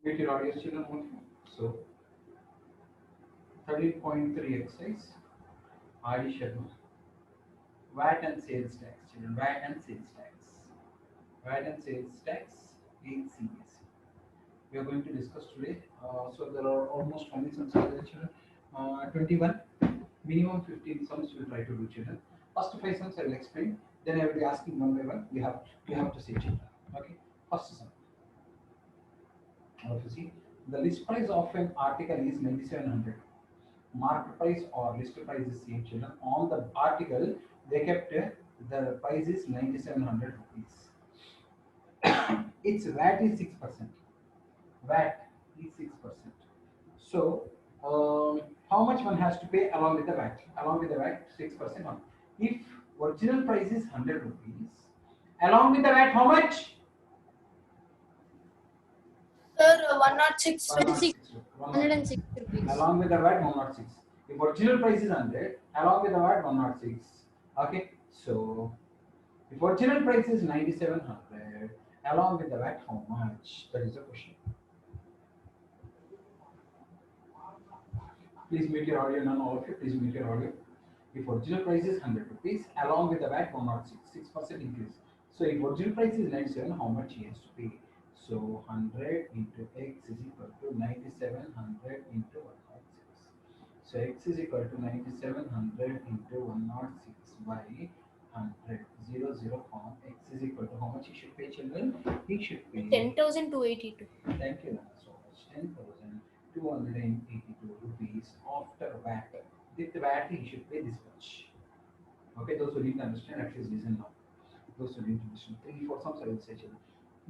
Get your audio children only. So 13.3 exercise addition VAT and sales tax children, VAT and sales tax, VAT and sales tax in CBSE. We are going to discuss today. So there are almost how many sums are there children? 21. Minimum 15 sums we will try to do children. First 5 sums I will explain. Then I will be asking one by one. You have to see children. Okay. First sum. You see the list price of an article is 9700. Market price or list price is same children. On the article they kept the price is 9700 rupees. Its VAT is 6%. VAT is 6%. So, how much one has to pay along with the VAT? Along with the VAT, 6% on. If original price is 100 rupees, along with the VAT, how much? Sir, 106. 106. 106 rupees. Along with the VAT, 106. If original price is 100, along with the VAT, 106. Okay, so if original price is 9700, along with the VAT, how much? That is the question. Please mute your audio, none all of you. Please mute your audio. If original price is 100 rupees, along with the VAT 106, 6% increase. So if original price is 97, how much he has to pay? So 100 into x is equal to 9700 into 106. So x is equal to 9700 into 106 by 100. 0 form. X is equal to how much he should pay, children? He should pay 10,282. Thank you so much. 10,282 rupees after VAT. With the VAT, he should pay this much. Okay, those who didn't understand, at least listen now. Those who didn't understand, 3 4 sums I will say. Children.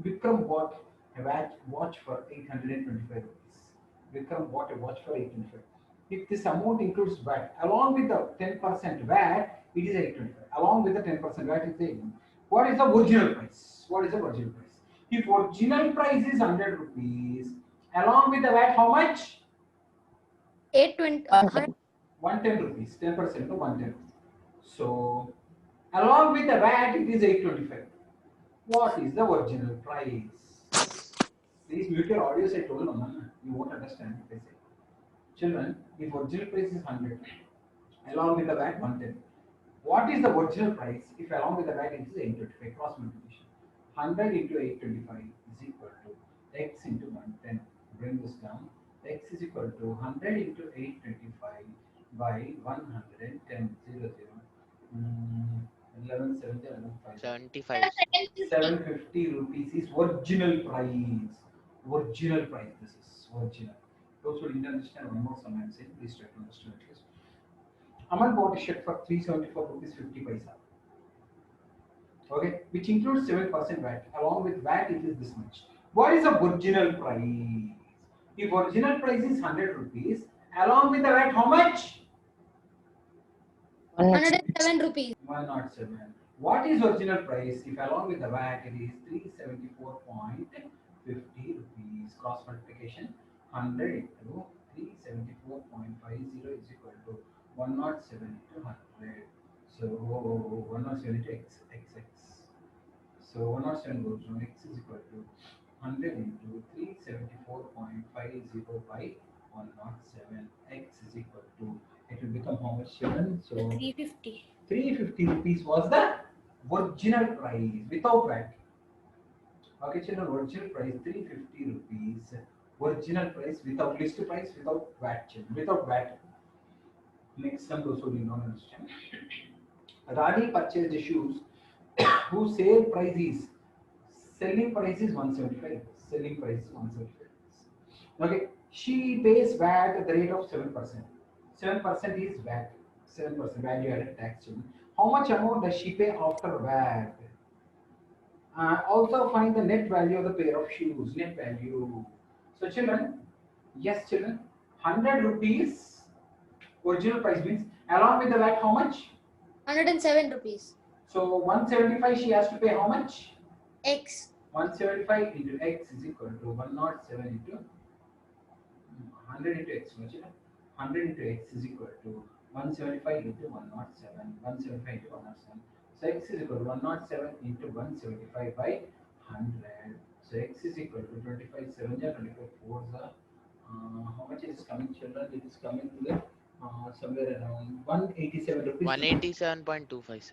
Vikram bought a watch for 825 rupees. Vikram bought a watch for 825. If this amount includes VAT, along with the 10% VAT, it is 825. Along with the 10% VAT, it's 8. What is the original price? What is the original price? If original price is 100 rupees, along with the VAT, how much? 820. 110 rupees, 10% to 110. So, along with the VAT, it is 825. What is the original price? Please mute your audio. I told you, you won't understand what I say. Children, if original price is 100, along with the VAT 110. What is the original price if along with the VAT it is 825? Cross multiplication. 100 into 825 is equal to x into 110. Bring this down. X is equal to 100 into 825 by 110. 0 0. 11 70 11 5. 75. 750 rupees is original price. Original price. This is original. Those who didn't understand one more sum I am saying, please try to understand at least. Aman bought a shirt for 374 rupees 50 paisa. Okay, which includes 7% VAT. Along with VAT, it is this much. What is the original price? If original price is 100 rupees, along with the VAT, how much? 107 rupees. 107. What is original price? If along with the VAT, it is 374.50 rupees. Cross multiplication. 100 into 374.50 is equal to 107 into 100. So 107 into x. So 107 goes to x is equal to 100 into 374.50 by 107. X is equal to, it will become how much, children? So 350. 350 rupees was the original price without VAT. Okay, children, original price 350 rupees. Original price without list price, without VAT, children, without VAT. Next time, those who did not understand. Rani purchased the shoes whose sale price is, selling price is 175. Selling price is 175. Okay, she pays VAT at the rate of 7%. 7% is VAT. 7% value added tax. Children. How much amount does she pay after VAT? Also find the net value of the pair of shoes. Net value. So children, yes children, 100 rupees original price means along with the VAT how much? 107 rupees. So 175 she has to pay how much? X. 175 into x is equal to 107 into 100 into x. 100 into x is equal to 175 into 107. 175 into 107. So x is equal to 107 into 175 by 100. So x is equal to 25 7 ja 25 4 ja. How much it is coming, children? It is coming to the somewhere around 187 rupees to come. 187.25, sir.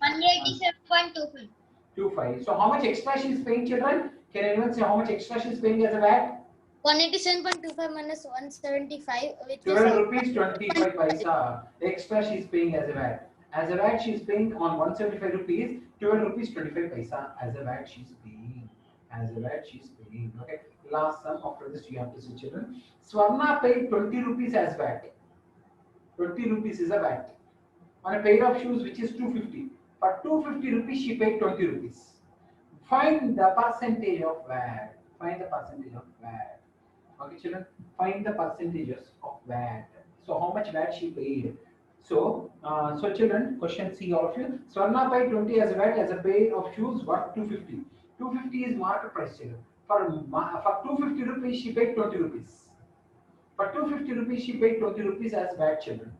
187.25. 25. So how much extra she is paying, children? Can anyone say how much extra she is paying as a VAT? 187.25 minus 175, which is 12 rupees 25 paisa extra she is paying as a VAT. As a VAT she is paying on 175 rupees, 12 rupees 25 paisa as a VAT she is paying. As a VAT she is paying. Okay. Last sum after this you have to see, children. Swarna paid 20 rupees as VAT. 20 rupees is a VAT on a pair of shoes which is 250. For 250 rupees she paid 20 rupees. Find the percentage of VAT. Find the percentage of VAT. Okay, children, find the percentages of VAT. So how much VAT she paid? So children, question C all of you. Swarna paid 20 as a VAT as a pair of shoes worth 250. 250 is market price, children. For 250 rupees she paid 20 rupees. For 250 rupees she paid 20 rupees as VAT, children.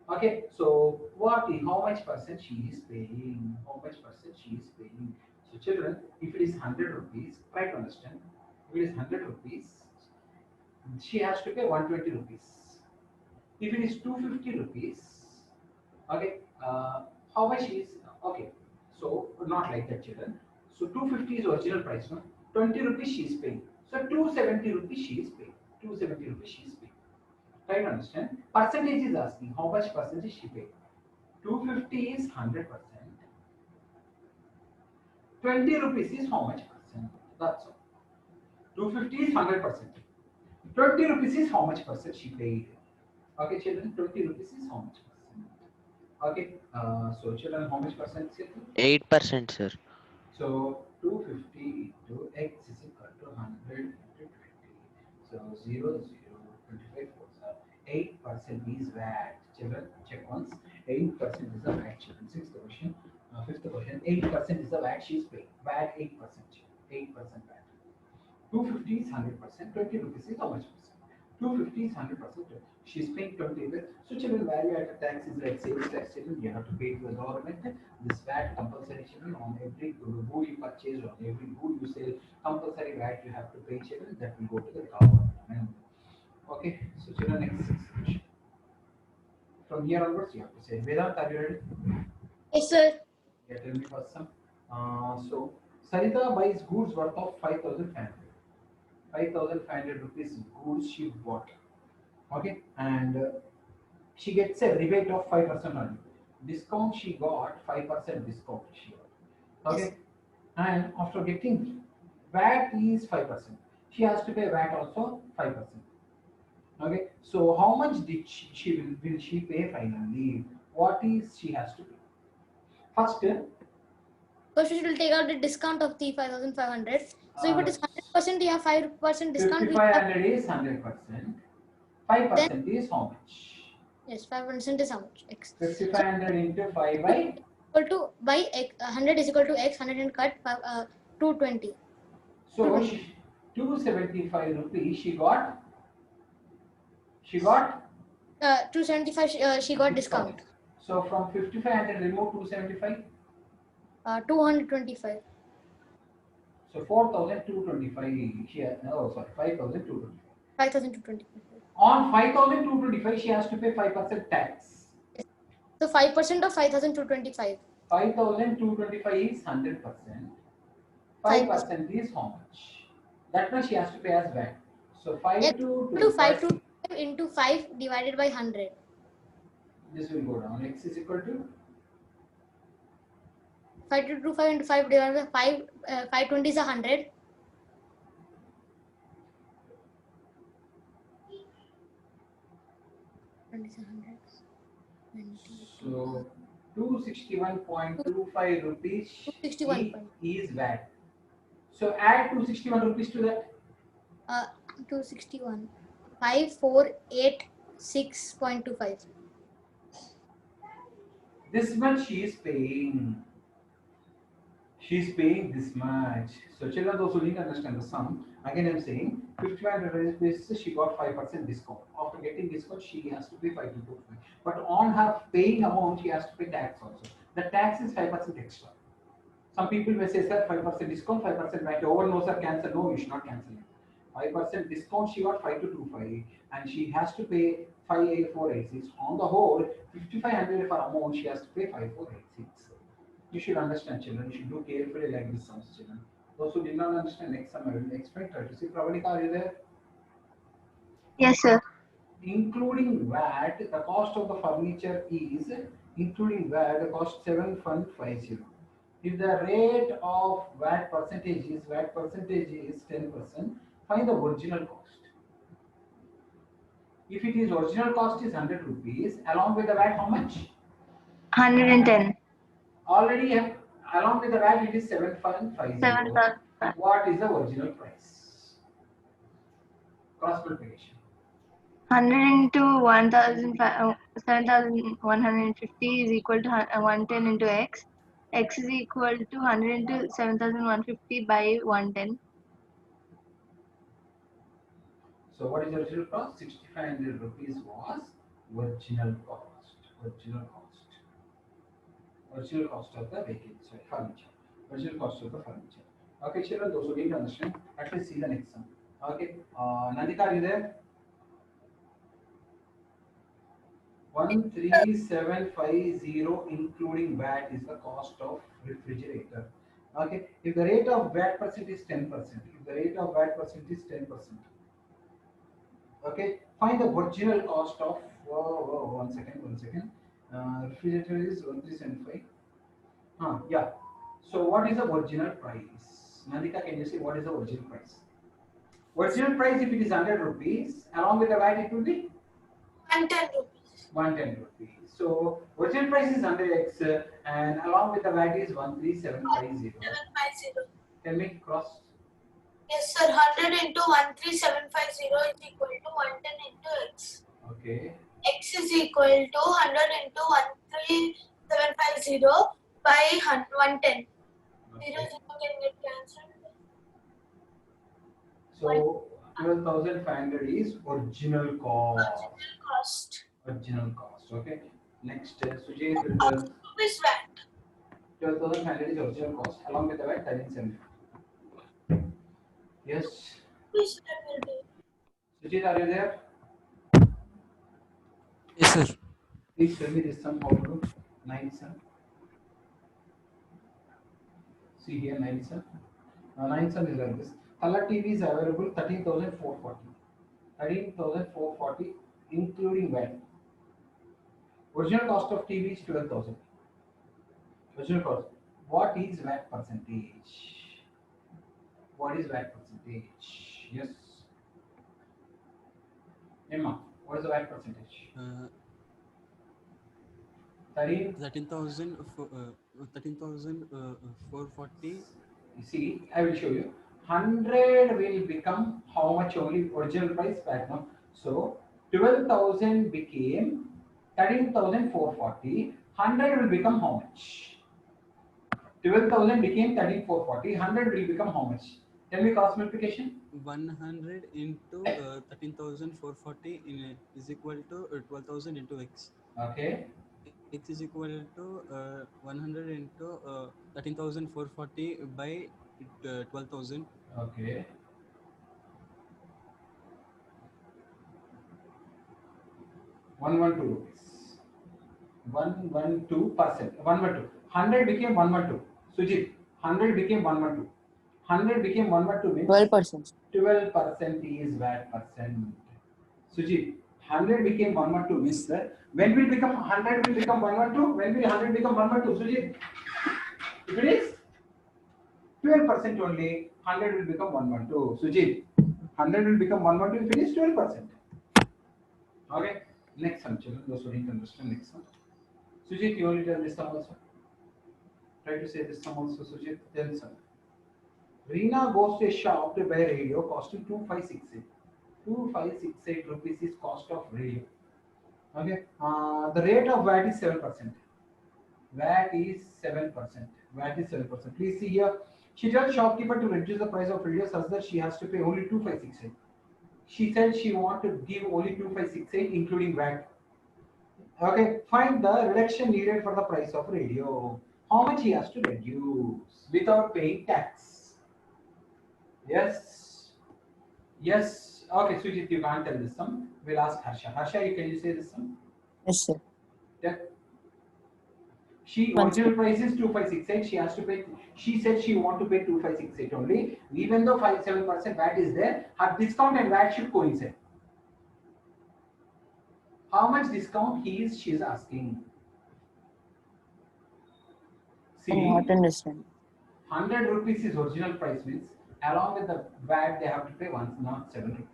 Okay, so how much percent she is paying? How much percent she is paying? So children, if it is 100 rupees, try to understand. If it is 100 rupees, she has to pay 120 rupees. If it is 250 rupees, okay, how much is, okay, so not like that, children. So 250 is original price, no? 20 rupees she is paying. So 270 rupees she is paying. 270 rupees she is paying. Try to understand. Percentage is asking how much percentage she paid. 250 is 100%. 20 rupees is how much percent? That's all. 250 is 100%. 20 rupees is how much percent she paid. Okay, children, 20 rupees is how much percent? Okay, so children, how much percent is it? 8%, sir. So 250 into x is equal to 100 into 20. So 0, 0, 25 fours are 8% is VAT. Children, check once. 8% is the VAT. Children, sixth question. Fifth question. 8% is the VAT she is paying. VAT 8%. 8% VAT. 250 is 100%. 20 rupees is how much percent? 250 is 100%. She's paying 20 rupees. So children, value added tax is like sales tax, children. You have to pay to the government. This VAT compulsory, children, on every good you purchase, on every good you sell, compulsory VAT you have to pay, children. That will go to the government. Okay. So children, next question. From here onwards, you have to say, Vedant, are you ready? Yes, sir. Yeah, tell me first some. So Sarita buys goods worth of 5,500. 5,500 rupees goods she bought. Okay, and she gets a rebate of 5% only. Discount she got 5% discount she got. Yes. Okay, and after getting VAT is 5%. She has to pay VAT also 5%. Okay, so how much did will she pay finally? What is she has to pay? First, First, we will take out the discount of the 5,500. So if it uh, is 100%, you have 5% discount. We have, 5,500 is 100%. then 5% is how much? yes, 5% is how much? X. So 5,500 into 5 by, equal to by x, 100 is equal to x, 100 and cut 220. so she, 275 rupees she got 275 she got discount. So from 5,500 remove 275. 225. So 4,225 she has, oh sorry, 5,225. 5,225. On 5,225 she has to pay 5% tax. So 5% of 5,225. 5,225 is 100%. 5% is how much? That much she has to pay as VAT. So 5 to 5 to 5 into 5 divided by 100. This will go down. X is equal to 5 to 25 into 5 divided by 5. 520 is 100. so 261.25 rupees 261. is VAT. So add 261 rupees to that. 261. 5486.25. This much she is paying. She's paying this much. So children, those who didn't understand the sum, again I'm saying 5,500 rupees she got 5% discount. After getting discount, she has to pay 5,225. But on her paying amount, she has to pay tax also. The tax is 5% extra. Some people may say, sir, 5% discount, 5% VAT. Over no, sir, cancel. No, you should not cancel it. 5% discount, she got 5225 and she has to pay 58486. On the whole, 5500 for amount, she has to pay 5486. You should understand, children. You should do carefully like this sums, children. Those who did not understand, next sum I will explain. Try to see. Pravalika, are you there? Yes, sir. Including VAT, the cost of the furniture is, including VAT, the cost 7150. If the rate of VAT percentage is 10%, find the original cost. If it is original cost is 100 rupees, along with the VAT, how much? 110. Already, along with the VAT, it is 7150. 7,000. What is the original price? Cross multiplication. 100 into 7,150 is equal to 110 into x. X is equal to 100 into 7,150 by 110. So what is the original cost? 6500 rupees was original cost. Original cost of the furniture. Original cost of the furniture. Okay, children, those who didn't understand, at least see the next one. Okay, Nandita, are you there? 13750 including VAT is the cost of refrigerator. Okay, if the rate of VAT percent is 10%, okay, find the original cost of, one second. Refrigerator is 1375. Yeah. So what is the original price? Nandita, can you say what is the original price? Original price, if it is 100 rupees, along with the VAT, it will be 110 rupees. 110 rupees. So original price is 100x and along with the VAT is 13750. 750. Tell me cross. Yes, sir. 100 into 13750 is equal to 110 into x. Okay. X is equal to 100 into 13750 by 110. Okay. 0 can get cancelled. So 12,500 is original cost. Original cost. Okay. Next, Sujay, Rupees VAT. 12,500 is original cost along with the VAT 1370. Yes. Rupees VAT will be. Sujit, are you there? Yes, sir. Please tell me this sum how to do. 9 sum. See here 9 sum. 9 sum is like this. Color TV is available 13,440. 13,440 including VAT. Original cost of TV is 12,000. Original cost. What is VAT percentage? What is VAT percentage? Yes. Emma, what is the VAT percentage? 13,440. You see, I will show you. 100 will become how much only original price VAT now. So 12,000 became 13,440. 100 will become how much? 12,000 became 13,440. 100 will become how much? Tell me cross multiplication. 100 into 13,440 is equal to 12,000 into x. Okay. X is equal to 100 into 13,440 by 12,000. Okay. ₹112. 112%. 112. 100 became 112. Sujit, 100 became 112. 100 became 112 means 12%. 12% is VAT percent. Sujit, 100 became 112 means that when will become 100 will become 112? When will 100 become 112? Sujit, if it is 12% only, 100 will become 112. Sujit, 100 will become 112 if it is 12%. Okay, next one, children. Those who didn't understand, next one. Sujit, you only tell this sum also. Try to say this sum also, Sujit. Tell some. Reena goes to a shop to buy a radio costing 2568. 2568 rupees is cost of radio. Okay. The rate of VAT is 7%. VAT is 7%. VAT is 7%. Please see here. She tells shopkeeper to reduce the price of radio such that she has to pay only 2568. She said she wants to give only 2568 including VAT. Okay. Find the reduction needed for the price of radio. how much he has to reduce without paying tax? Yes. Yes. Okay, Sujit, you can't tell this sum. We'll ask Harsha. Harsha, can you say this sum? Yes, sir. Yeah. She One original second. price is 2568. She has to pay. She said she want to pay 2568 only. Even though 57% VAT is there, her discount and VAT should coincide. How much discount she is asking? I'm not See, understanding. 100 rupees is original price means along with the VAT they have to pay 107 rupees.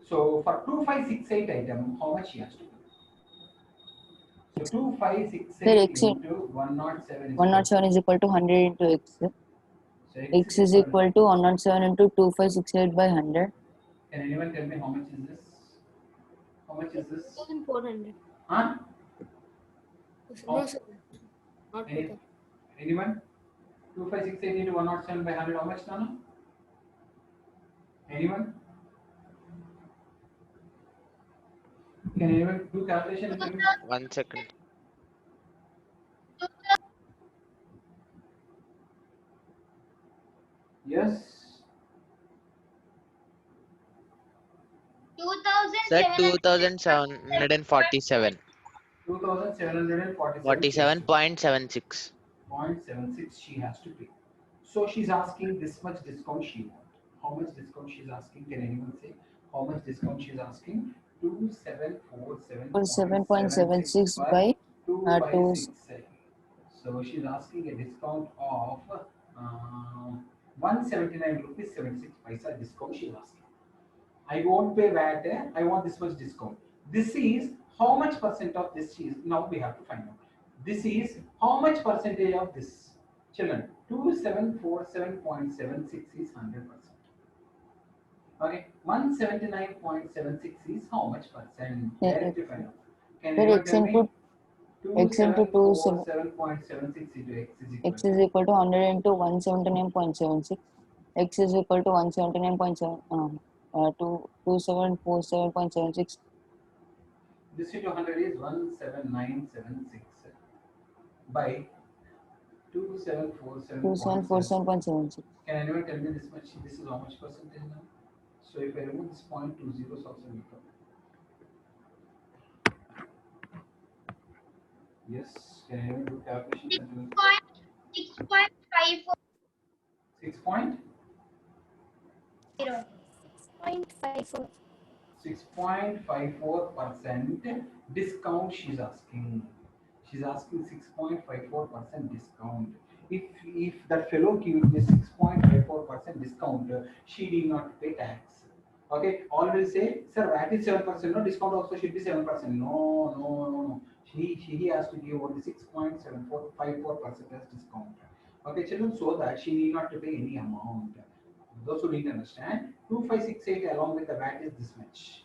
So for 2568 item, how much she has to pay? So Sir, 2568 X into 107 is 107 is equal to 100 into X. so X is equal to 107 into 2568 by 100. Can anyone tell me how much is this? How much is this? 2,400. Huh? No, sir. Not Any, 2,000. anyone? 2568 into 107 by 100, how much, Nana? Anyone? Can anyone do calculation and tell me? 1 second. Yes. Sir, 2747. 2747 47.76. 0.76 she has to pay. So she's asking this much discount she want. How much discount she's asking? Can anyone say? How much discount she's asking? 2747.76 7.76 per by 2. 2567. So she's asking a discount of 179 rupees 76 paisa discount she's asking. I won't pay VAT. I want this much discount. This is how much percent of this is now we have to find out. This is how much percentage of this children 2747.76 is 100%. Okay, 179.76 is how much percent? Directly find out. Can Sir, anyone X tell into me? X into 2 2747.76 into x is equal X to is equal to 100 into 179.76. X is equal to 179.7 2747.76 this into 100 is 17976 by 2747.76. 2747.76. Can anyone tell me this much? This is how much percentage now? So if I remove this point, 2 zeros also will come. Yes. Can anyone do calculation? 6.54. 6 point? 6.54. 6.54% discount she's asking. She's asking 6.54% discount. If that fellow gives me 6.54% discount, she need not pay tax. Okay, all will say, sir, VAT is 7%, no discount also should be 7%. No, no, no, no. He has to give only 6.7454% as discount. Okay, children, so that she need not to pay any amount. Those who need to understand, 2568 along with the VAT is this much.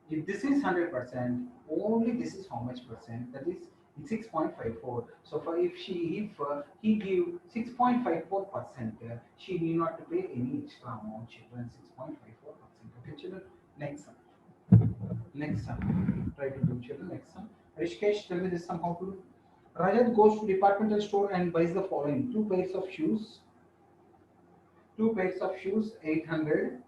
If this is 100%, only this is how much percent? That is 6.54. So for if he give 6.54%, she need not to pay any extra amount. Children, 6.54%. Okay, children. Next sum. Next sum. Try to do children. Next sum. Rishikesh, tell me this sum how to do. Rajat goes to departmental store and buys the following: two pairs of shoes. 800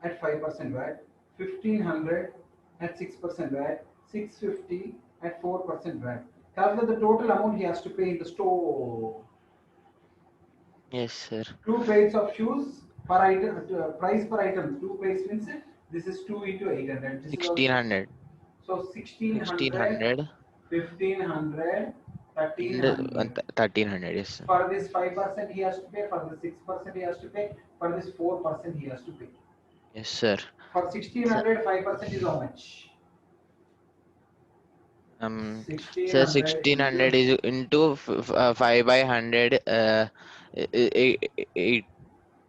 at 5% VAT, 1500 at 6% VAT, 650 at 4% VAT. Calculate the total amount he has to pay in the store. Yes, sir. Two pairs of shoes per item, price per item. Two pairs means this is 2 into 800. This is also 1600. so 1600, 1600 1500, and 1300. 1300. Yes, sir. For this 5% he has to pay. For the 6% he has to pay. For this 4% he has to pay. Yes, sir. For Sir, 1600, 5% is how much? Sir, 1600 1600 into, is into 5 by 100,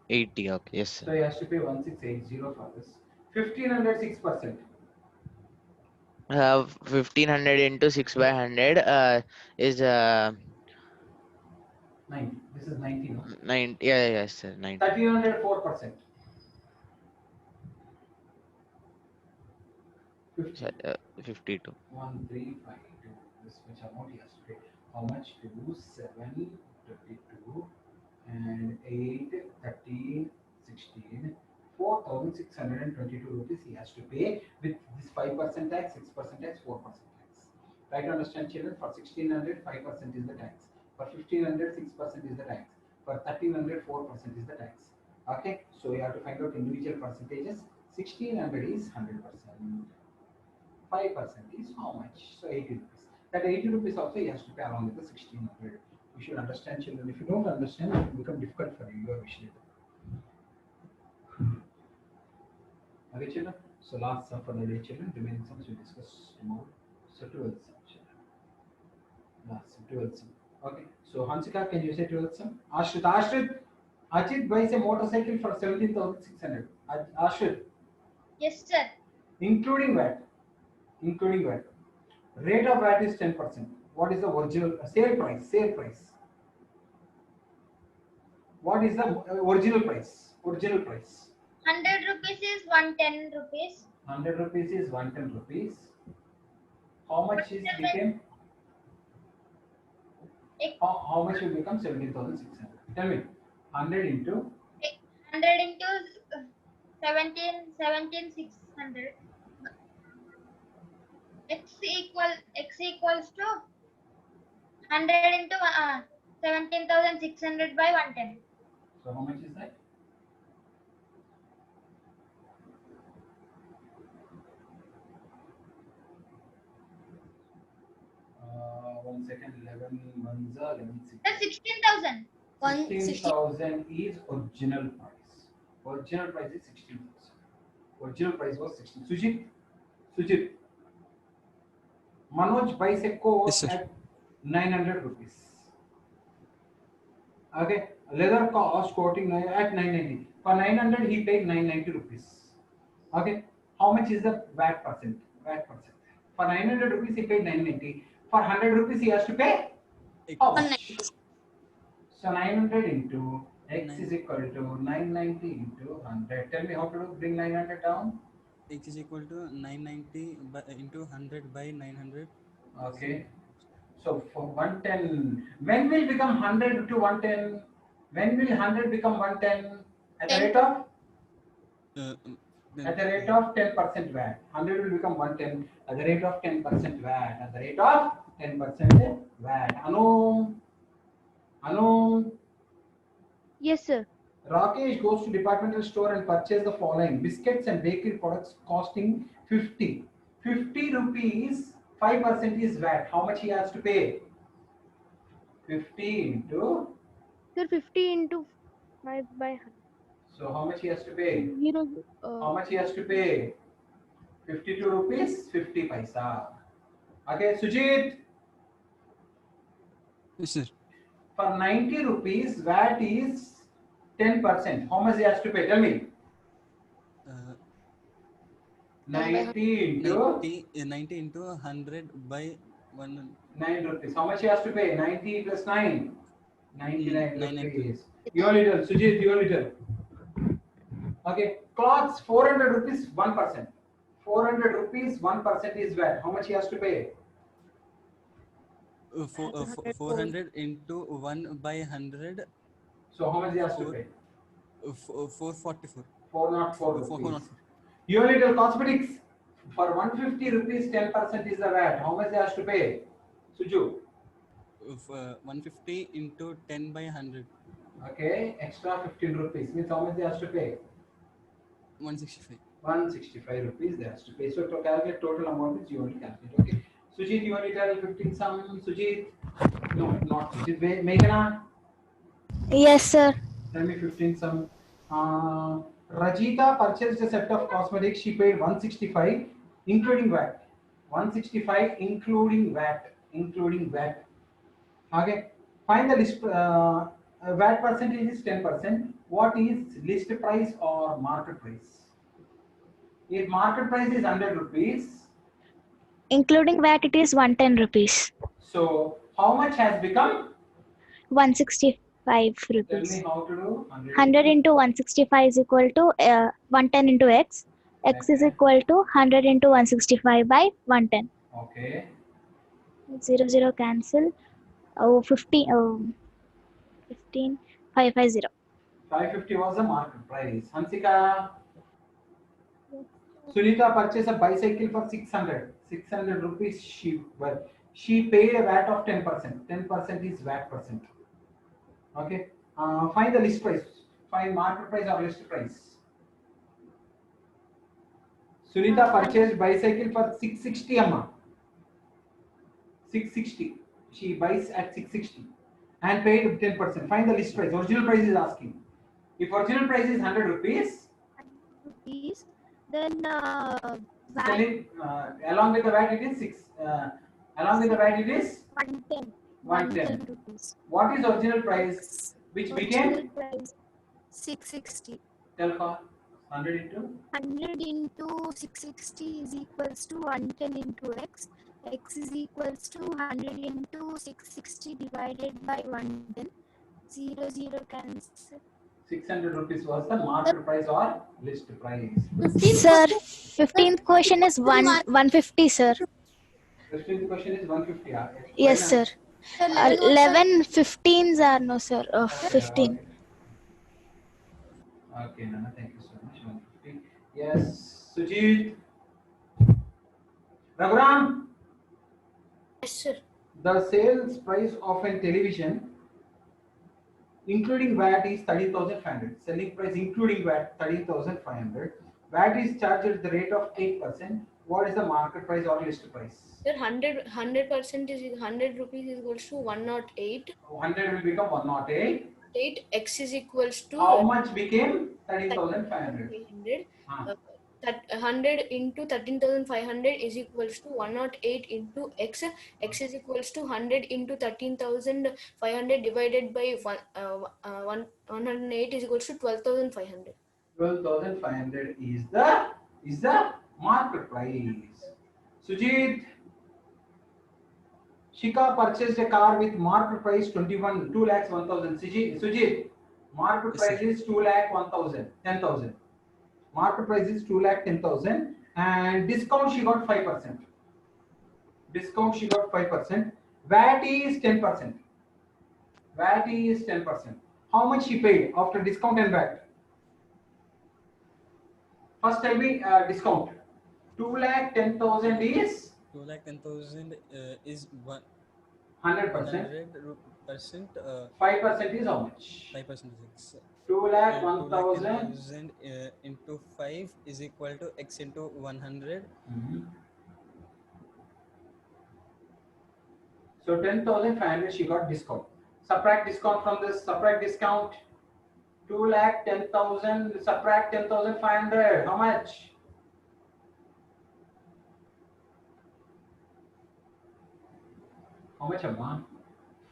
80. Okay, yes, sir. so he has to pay 1680 for this. 1500, 6%. 1500 into 6 by 100 is 90. This is 90, no? 9. Yeah, yes, sir. 90. 1300, 4%. 50. Sir, 52. 1352. This much amount he has to pay. how much to 7, 22 and 8, 13, 16, 4,622 rupees he has to pay with this 5% tax, 6% tax, 4% tax. Try to understand, children. For 1600, 5% is the tax. For 1500, 6% is the tax. For 1300, 4% is the tax. Okay, so you have to find out individual percentages. 1600 is 100%. 5% is how much? So 80 rupees. That 80 rupees also he has to pay along with the 1600. You should understand, children. If you don't understand, it will become difficult for you. You are visually. Okay, children. So last sum for the day, children. Remaining sums we discuss tomorrow. So 12th sum, children. Last sum, 12th sum. Okay. So Hansika, can you say 12th sum? Ashrit. Ajit buys a motorcycle for 17,600. Ashrit. Yes, sir. Including VAT. Rate of VAT is 10%. What is the original sale price? What is the original price? 100 rupees is 110 rupees. 100 rupees is 110 rupees. How much is became? How much will become 17,600? Tell me. 100 into 100 into 17,600. X equals to 100 into 17,600 by 110. so how much is that? One second. 11 ones are 11 6. That's 16,000. 16,000 is original price. Original price is 16,000. Original price was 16. Sujit. Manoj buys a coat Yes, sir. at 900 rupees. Okay. Leather cost quoting at 990. For 900 he paid 990 rupees. Okay. How much is the VAT percent? For 900 rupees he paid 990. For 100 rupees he has to pay how much? So 900 into x is equal to 990 into 100. Tell me how to bring 900 down. X is equal to 990 into 100 by 900. Okay. So for 110, when will become 100 to 110? When will 100 become 110? At the rate of? At the rate of 10% VAT. 100 will become 110 at the rate of 10% VAT. At the rate of 10% VAT. Anu. Yes, sir. Rakesh goes to departmental store and purchase the following biscuits and bakery products costing 50 rupees. 5% is VAT. How much he has to pay? 50 into. Sir, 50 into 5 by 100. So how much he has to pay? 0. How much he has to pay? 52 rupees 50 paisa. Okay, Sujit. Yes, sir. For 90 rupees, VAT is 10%. How much he has to pay? Tell me. 90 into 100 by 1. 9 rupees. How much he has to pay? 90 plus 9. 99 rupees. 99. Your little, Sujit, your little. Okay, clothes 400 rupees 1%. 400 rupees 1% is VAT. How much he has to pay? 400 into 1 by 100. So how much he has to pay? 444. 404 rupees. 404. Your little cosmetics for 150 rupees 10% is the VAT. How much he has to pay? Suju. 150 into 10 by 100. Okay, extra 15 rupees means how much he has to pay? 165. 165 rupees they has to pay. So to calculate total amount is you only calculate. Okay. Sujit, you only tell 15 sum. Sujit. No, not Sujit. Meghana. Yes, sir. Tell me 15 sum. Rajita purchased a set of cosmetics. She paid 165 including VAT. 165 including VAT. Okay. Find the list. VAT percentage is 10%. What is list price or market price? If market price is 100 rupees, Including VAT, it is 110 rupees. so how much has become? 165 Tell rupees. me how to do 100 into 165 is equal to 110 into x. X is Okay. equal to 100 into 165 by 110. Okay. 0 cancel. Oh, 15. 550. 550 was the market price. Hansika. Sunita purchased a bicycle for 600. 600 rupees she paid a VAT of 10%. 10% is VAT percent. Okay. Find the list price. Find market price or list price. Sunita purchased bicycle for 660 amma. 660. She buys at 660 and paid 10%. Find the list price. Original price is asking. If original price is 100 rupees, Rupees. Then selling along with the VAT it is 6. Along with the VAT it is 110. 110. Rupees. What is original price which Original became price 660. tell for 100 into 100 into 660 is equals to 110 into x. X is equals to 100 into 660 divided by 110. 0 cancel. 600 rupees was the market price or list price. Sir, 15th question is 150, sir. 15th question is 150. Yes, sir. 11 15s are no, sir. 15. Okay, Nana, thank you so much. 150. Yes, Sujit. Raghuram, Yes, sir. the sales price of a television including VAT is 30,500. Selling price including VAT 30,500. VAT is charged at the rate of 8%. What is the market price or list price? Sir, 100% is 100 rupees is equals to 108. 100 will become 108. 8 x is equals to How much became 13,500? 300. Ah. 100 into 13,500 is equals to 108 into x. X is equals to 100 into 13,500 divided by 108 is equals to 12,500. 12,500 is the market price. Sujit, Shika purchased a car with market price 2 lakhs 1,000. Sujit, market Yes, price sir. is 2 lakh 1,000, 10,000. Market price is 2 lakh 10,000 and discount she got 5%. Discount she got 5%. VAT is 10%. VAT is 10%. How much she paid after discount and VAT? First tell me discount. 2 lakh 10,000 is 2,10,000 is 100%. 100%. 5% is how much? 5% is 2 lakh 1,000. 2,10,000 into 5 is equal to x into 100. So 10,500 she got discount. Subtract discount from this. Subtract discount. 2 lakh 10,000. Subtract 10,500. How much? How much amount?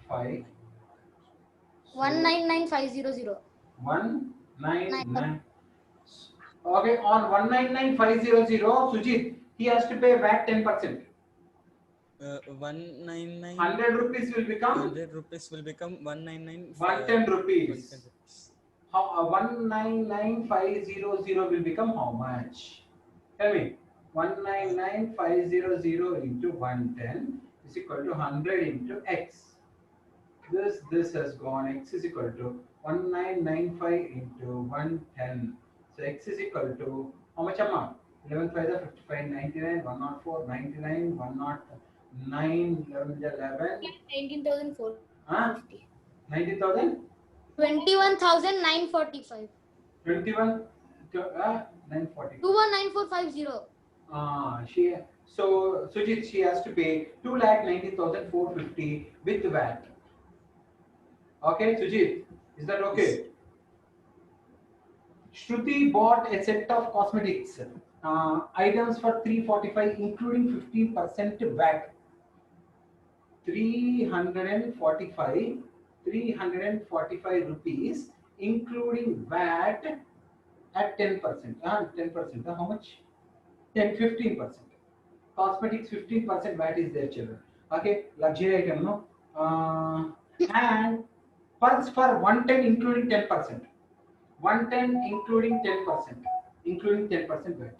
5. 199500. 199. Okay, on 199,500, Sujit, he has to pay VAT 10%. 199. 100 rupees will become 100 rupees will become 199. 110 rupees. 110 rupees. How 199,500 will become how much? Tell me. 199,500 into 110 is equal to 100 into x. This has gone. X is equal to 1995 into 110. So x is equal to how much amount? 11 5 is 55, 99, 104, 99, 109, 11 11. 19,450. Huh? 90,000? 21,945. 21 to 940. 219450. So Sujit, she has to pay 2,90,450 with VAT. Okay, Sujit, is that okay? Shruti bought a set of cosmetics items for 345, including 15% VAT. 345 rupees, including VAT at 10%. 10%. How much? 15%. Cosmetics 15% VAT is there, children. Okay, luxury item, no? And pulse for 110 including 10%. 110 including 10%. Including 10% VAT.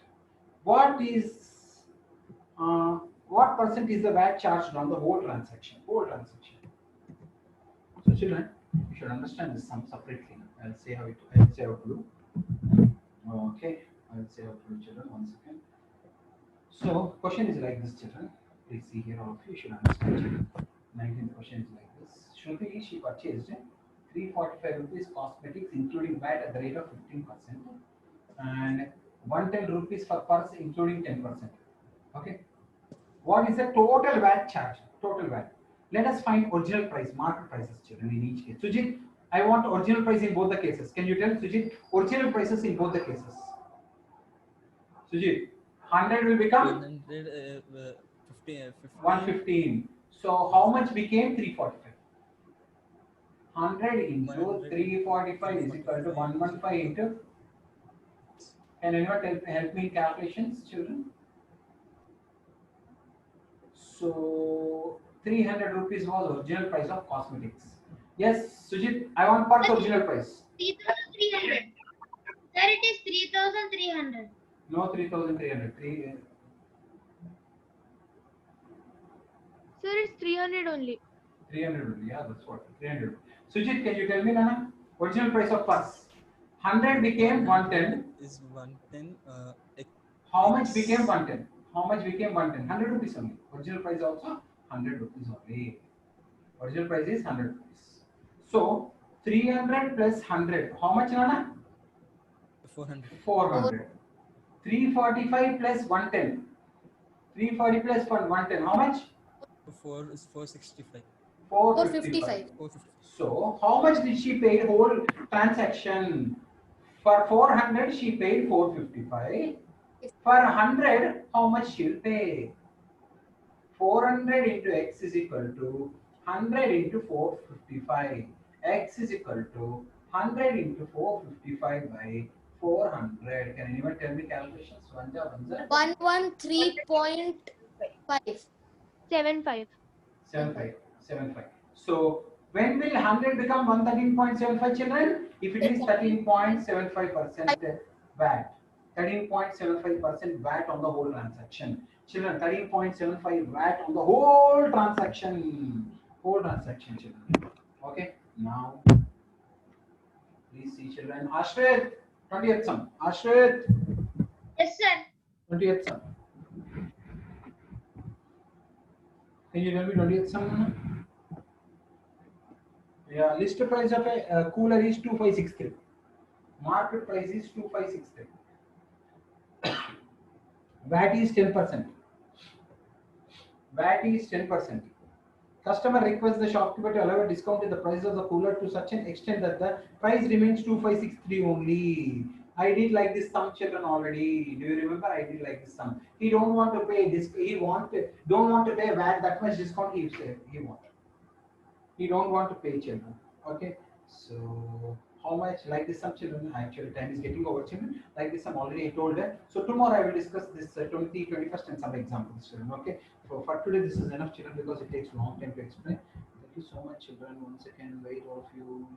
What percent is the VAT charged on the whole transaction? Whole transaction. So children, you should understand this sum separately. I'll say how to do. Okay, I'll say how to do, children. One second. So question is like this, children. Please see here, all of you should understand, children. 19th question is like this. Shruti, she purchased 345 rupees cosmetics including VAT at the rate of 15% and 110 rupees for purse including 10%. Okay. What is the total VAT charge? Total VAT. Let us find original price, market prices, children, in each case. Sujit, I want original price in both the cases. Can you tell, Sujit, original prices in both the cases? Sujit, 100 will become 115. So how much became 345? 100 into 345 is equal to 115 into. Can anyone help me in calculations, children? So 300 rupees was original price of cosmetics. Yes, Sujit, I want part original price. 3,300. Sir, it is 3,300. No, 3,300. Sir, it's 300 only. 300 only. Yeah, that's what. 300. Sujit, can you tell me, Nana? Original price of purse. 100 became 110. Is 110. How much became 110? How much became 110? 100 rupees only. Original price also 100 rupees only. Original price is 100 rupees. So 300 plus 100. How much, Nana? 400. 400. 345 plus 110. 340 plus 110. How much? 465. 455. 450. So how much did she pay whole transaction? For 400 she paid 455. For 100 how much she'll pay? 400 into x is equal to 100 into 455. X is equal to 100 into 455 by 400. Can anyone tell me calculations? 113.5. 75. 75. So when will 100 become 113.75, children? If it is 13.75% VAT. 13.75% VAT on the whole transaction. Children, 13.75 VAT on the whole transaction. Whole transaction, children. Okay. Now, please see, children. Ashrit, 20th sum. Ashrit. Yes, sir. 20th sum. Can you tell me 20th sum? Yeah, list price of a cooler is 2563. Market price is 2563. VAT is 10%. VAT is 10%. Customer requests the shopkeeper to allow a discount in the price of the cooler to such an extent that the price remains 2563 only. I did like this sum, children, already. Do you remember? I did like this sum. He don't want to pay this. Don't want to pay VAT that much discount. He want. He don't want to pay, children. Okay. So how much like this sum, children? Actually, time is getting over, children. Like this sum already I told her. So tomorrow I will discuss this 21st and some examples, children. Okay. So for today this is enough, children, because it takes a long time to explain. Thank you so much, children. Once again, wait, all of you.